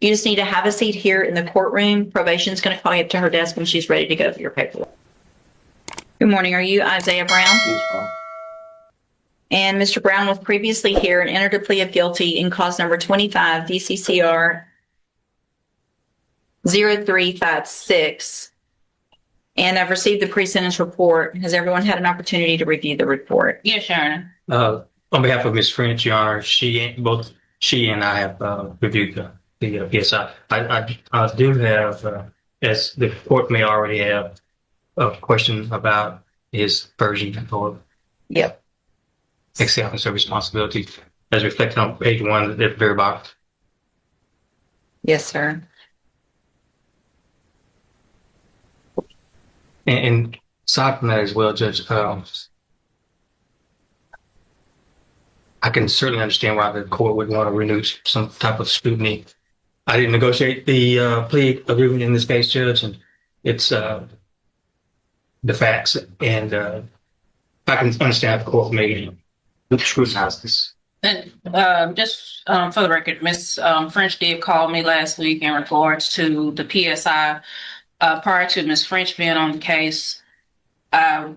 You just need to have a seat here in the courtroom. Probation is going to call you up to her desk when she's ready to go for your paperwork. Good morning. Are you Isaiah Brown? Yes, ma'am. And Mr. Brown was previously here and entered a plea of guilty in cause number 25 DCCR 0356. And I've received the pre-sentence report. Has everyone had an opportunity to review the report? Yes, Sharon. On behalf of Ms. French, Your Honor, both she and I have reviewed the PSI. I do have, as the court may already have, a question about his version or Yep. acceptance of responsibility as reflected on page 1 at the very bottom. Yes, sir. And aside from that as well, Judge, I can certainly understand why the court would want to renew some type of scrutiny. I didn't negotiate the plea agreement in this case, Judge, and it's the facts. And I can understand if the court may scrutinize this. And just for the record, Ms. French did call me last week in regards to the PSI. Prior to Ms. French being on the case,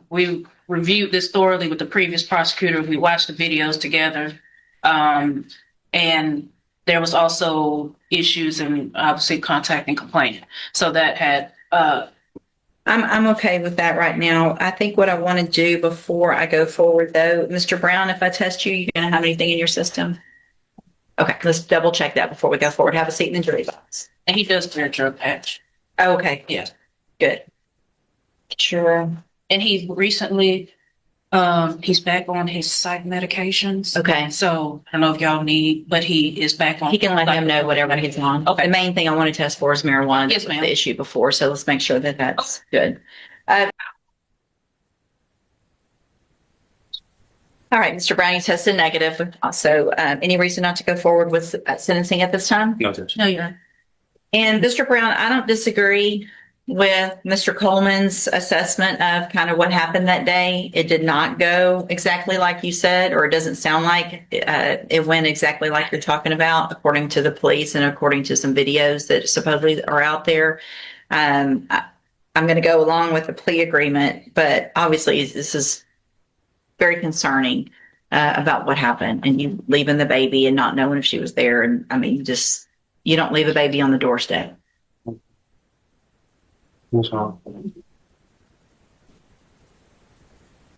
we reviewed this thoroughly with the previous prosecutor. We watched the videos together. And there was also issues in obviously contacting complainant. So that had I'm okay with that right now. I think what I want to do before I go forward, though, Mr. Brown, if I test you, you're going to have anything in your system? Okay, let's double check that before we go forward. Have a seat in the jury box. and he does their drug patch. Oh, okay, Yeah. good. Sure. And he recently he's back on his psych medications. Okay. So I don't know if y'all need, but he is back on. He can let him know whatever he's on. Okay. The main thing I want to test for is marijuana. Yes, That was ma'am. the issue before, so let's make sure that that's good. All right, Mr. Brown, you tested negative. So any reason not to go forward with sentencing at this time? No, Judge. No, you're. And Mr. Brown, I don't disagree with Mr. Coleman's assessment of kind of what happened that day. It did not go exactly like you said, or it doesn't sound like it went exactly like you're talking about, according to the police and according to some videos that supposedly are out there. I'm going to go along with the plea agreement, but obviously this is very concerning about what happened and you leaving the baby and not knowing if she was there. And I mean, you don't leave a baby on the doorstep. Yes, ma'am.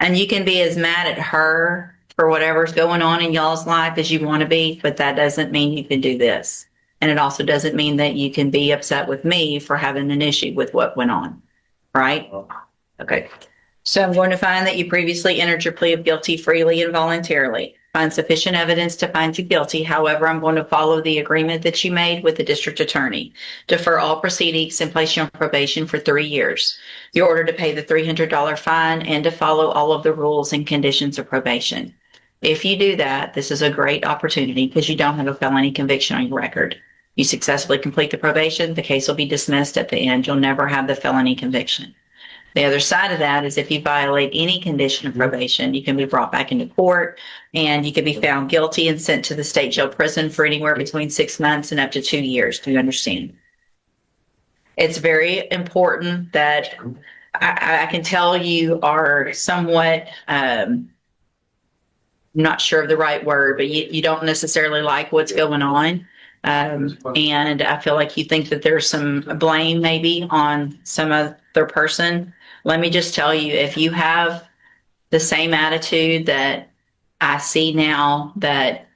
And you can be as mad at her for whatever's going on in y'all's life as you want to be, but that doesn't mean you can do this. And it also doesn't mean that you can be upset with me for having an issue with what went on, right? Okay. So I'm going to find that you previously entered your plea of guilty freely and voluntarily. Find sufficient evidence to find you guilty. However, I'm going to follow the agreement that you made with the district attorney. Defer all proceedings and place you on probation for 3 years. You're ordered to pay the $300 fine and to follow all of the rules and conditions of probation. If you do that, this is a great opportunity because you don't have a felony conviction on your record. You successfully complete the probation, the case will be dismissed at the end. You'll never have the felony conviction. The other side of that is if you violate any condition of probation, you can be brought back into court and you can be found guilty and sent to the state jail prison for anywhere between 6 months and up to 2 years. Do you understand? It's very important that I can tell you are somewhat, I'm not sure of the right word, but you don't necessarily like what's going on. And I feel like you think that there's some blame maybe on some other person. Let me just tell you, if you have the same attitude that I see now, that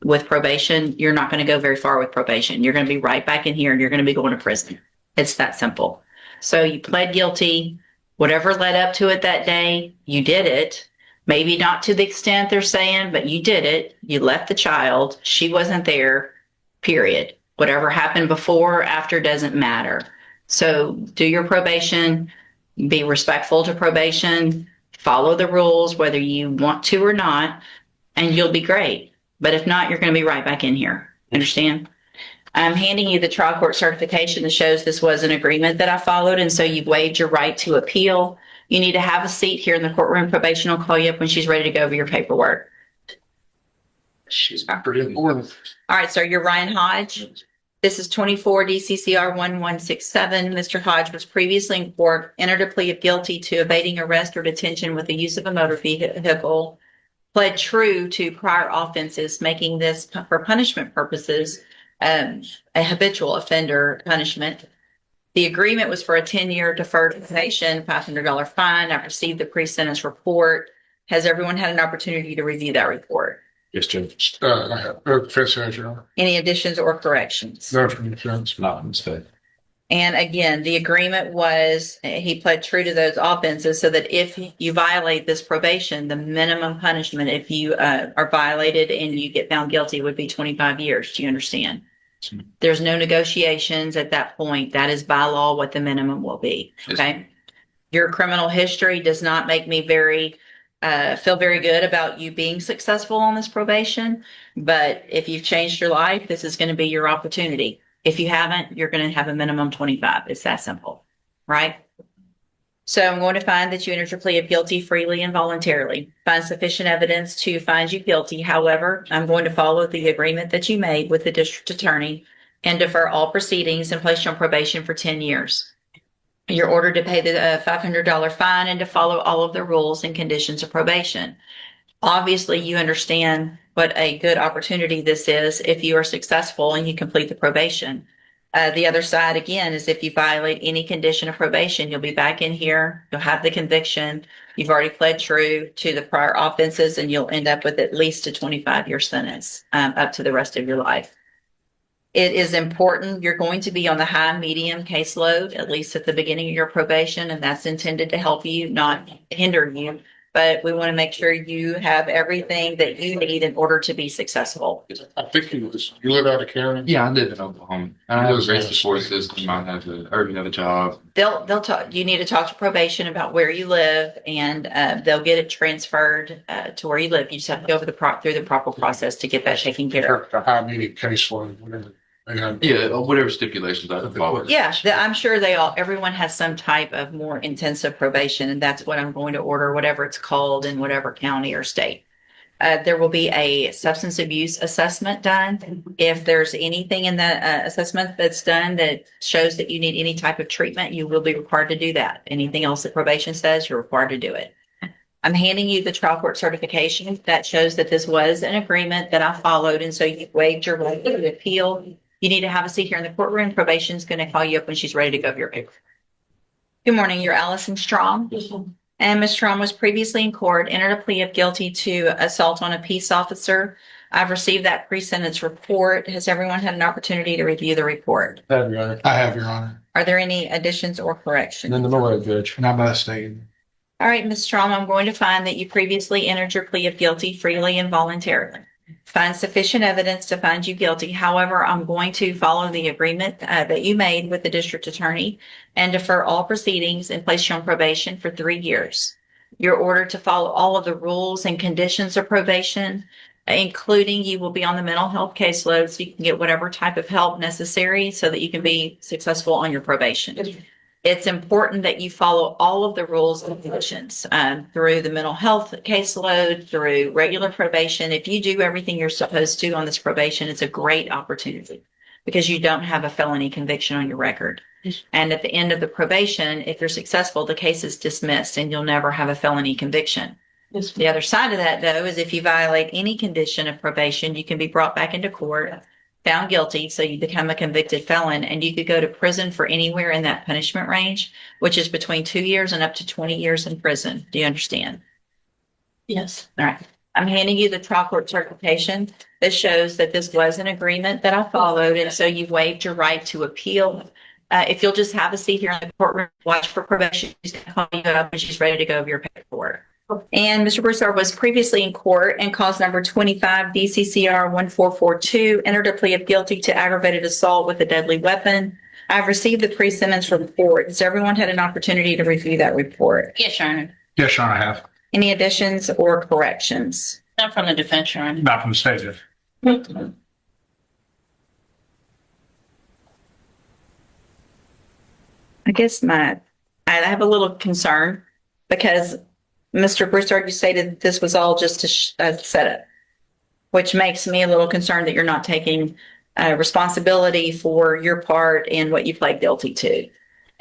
with probation, you're not going to go very far with probation. You're going to be right back in here and you're going to be going to prison. It's that simple. So you pled guilty, whatever led up to it that day, you did it. Maybe not to the extent they're saying, but you did it. You left the child. She wasn't there, period. Whatever happened before or after doesn't matter. So do your probation. Be respectful to probation, follow the rules, whether you want to or not, and you'll be great. But if not, you're going to be right back in here. Understand? I'm handing you the trial court certification that shows this was an agreement that I followed, and so you've waived your right to appeal. You need to have a seat here in the courtroom. Probation will call you up when she's ready to go over your paperwork. She's pretty important. All right, sir, you're Ryan Hodge. This is 24 DCCR 1167. Mr. Hodge was previously in court, entered a plea of guilty to evading arrest or detention with the use of a motor vehicle, pled true to prior offenses, making this for punishment purposes a habitual offender punishment. The agreement was for a 10-year deferred probation, $500 fine. I've received the pre-sentence report. Has everyone had an opportunity to review that report? Yes, Judge. I have. Defense has, Your Honor. Any additions or corrections? No, from the defense. Not mistake. And again, the agreement was he pled true to those offenses so that if you violate this probation, the minimum punishment, if you are violated and you get found guilty, would be 25 years. Do you understand? There's no negotiations at that point. That is by law what the minimum will be. Okay. Your criminal history does not make me feel very good about you being successful on this probation. But if you've changed your life, this is going to be your opportunity. If you haven't, you're going to have a minimum 25. It's that simple, right? So I'm going to find that you entered your plea of guilty freely and voluntarily. Find sufficient evidence to find you guilty. However, I'm going to follow the agreement that you made with the district attorney and defer all proceedings and place you on probation for 10 years. You're ordered to pay the $500 fine and to follow all of the rules and conditions of probation. Obviously, you understand what a good opportunity this is if you are successful and you complete the probation. The other side, again, is if you violate any condition of probation, you'll be back in here, you'll have the conviction, you've already pled true to the prior offenses, and you'll end up with at least a 25-year sentence up to the rest of your life. It is important. You're going to be on the high medium caseload, at least at the beginning of your probation, and that's intended to help you, not hinder you. But we want to make sure you have everything that you need in order to be successful. I think you live out of county? Yeah, I live in Oklahoma. I have a great support system. I have a job. They'll talk. You need to talk to probation about where you live, and they'll get it transferred to where you live. You just have to go through the proper process to get that taken care of. The high medium caseload, whatever. Yeah, whatever stipulations I can follow. Yeah, I'm sure everyone has some type of more intensive probation, and that's what I'm going to order, whatever it's called in whatever county or state. There will be a substance abuse assessment done. If there's anything in the assessment that's done that shows that you need any type of treatment, you will be required to do that. Anything else that probation says, you're required to do it. I'm handing you the trial court certification that shows that this was an agreement that I followed, and so you waived your right to appeal. You need to have a seat here in the courtroom. Probation's going to call you up when she's ready to go over your paper. Good morning. You're Allison Strom. And Ms. Strom was previously in court, entered a plea of guilty to assault on a peace officer. I've received that pre-sentence report. Has everyone had an opportunity to review the report? I have, Your Honor. I have, Your Honor. Are there any additions or corrections? None in the way, Judge. And I'm abstaining. All right, Ms. Strom, I'm going to find that you previously entered your plea of guilty freely and voluntarily. Find sufficient evidence to find you guilty. However, I'm going to follow the agreement that you made with the district attorney and defer all proceedings and place you on probation for 3 years. You're ordered to follow all of the rules and conditions of probation, including you will be on the mental health caseload so you can get whatever type of help necessary so that you can be successful on your probation. It's important that you follow all of the rules and conditions through the mental health caseload, through regular probation. If you do everything you're supposed to on this probation, it's a great opportunity because you don't have a felony conviction on your record. And at the end of the probation, if you're successful, the case is dismissed and you'll never have a felony conviction. The other side of that, though, is if you violate any condition of probation, you can be brought back into court, found guilty, so you become a convicted felon, and you could go to prison for anywhere in that punishment range, which is between 2 years and up to 20 years in prison. Do you understand? Yes. All right. I'm handing you the trial court certification that shows that this was an agreement that I followed, and so you've waived your right to appeal. If you'll just have a seat here in the courtroom, watch for probation. She's going to call you up when she's ready to go over your paperwork. And Mr. Broussard was previously in court and cause number 25 DCCR 1442, entered a plea of guilty to aggravated assault with a deadly weapon. I've received the pre-sentence report. Has everyone had an opportunity to review that report? Yes, Your Honor. Yes, Your Honor, I have. Any additions or corrections? Not from the defense, Your Honor. Not from the state, Judge. I guess I have a little concern because Mr. Broussard, you stated that this was all just a setup, which makes me a little concerned that you're not taking responsibility for your part in what you pled guilty to.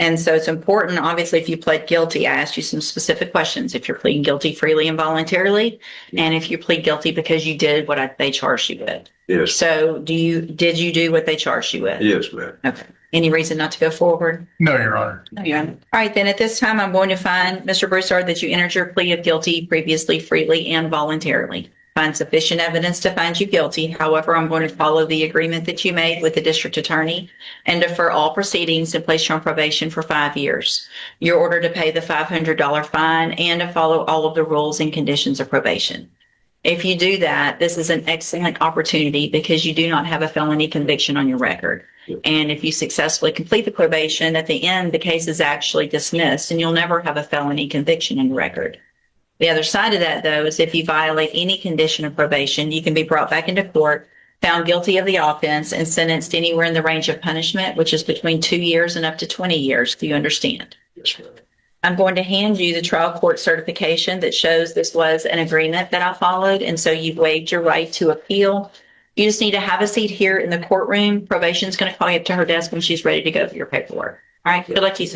And so it's important, obviously, if you pled guilty, I asked you some specific questions. If you're pleading guilty freely and voluntarily, and if you plead guilty because you did what they charged you with. Yes, So did you do what they charged you with? yes, ma'am. Okay. Any reason not to go forward? No, Your Honor. No, you haven't. All right, then at this time, I'm going to find, Mr. Broussard, that you entered your plea of guilty previously, freely, and voluntarily. Find sufficient evidence to find you guilty. However, I'm going to follow the agreement that you made with the district attorney and defer all proceedings and place you on probation for 5 years. You're ordered to pay the $500 fine and to follow all of the rules and conditions of probation. If you do that, this is an excellent opportunity because you do not have a felony conviction on your record. And if you successfully complete the probation, at the end, the case is actually dismissed and you'll never have a felony conviction on your record. The other side of that, though, is if you violate any condition of probation, you can be brought back into court, found guilty of the offense, and sentenced anywhere in the range of punishment, which is between 2 years and up to 20 years. Do you understand? Yes, ma'am. I'm going to hand you the trial court certification that shows this was an agreement that I followed, and so you've waived your right to appeal. You just need to have a seat here in the courtroom. Probation's going to call you up to her desk when she's ready to go for your paperwork. All right, good luck to you, sir.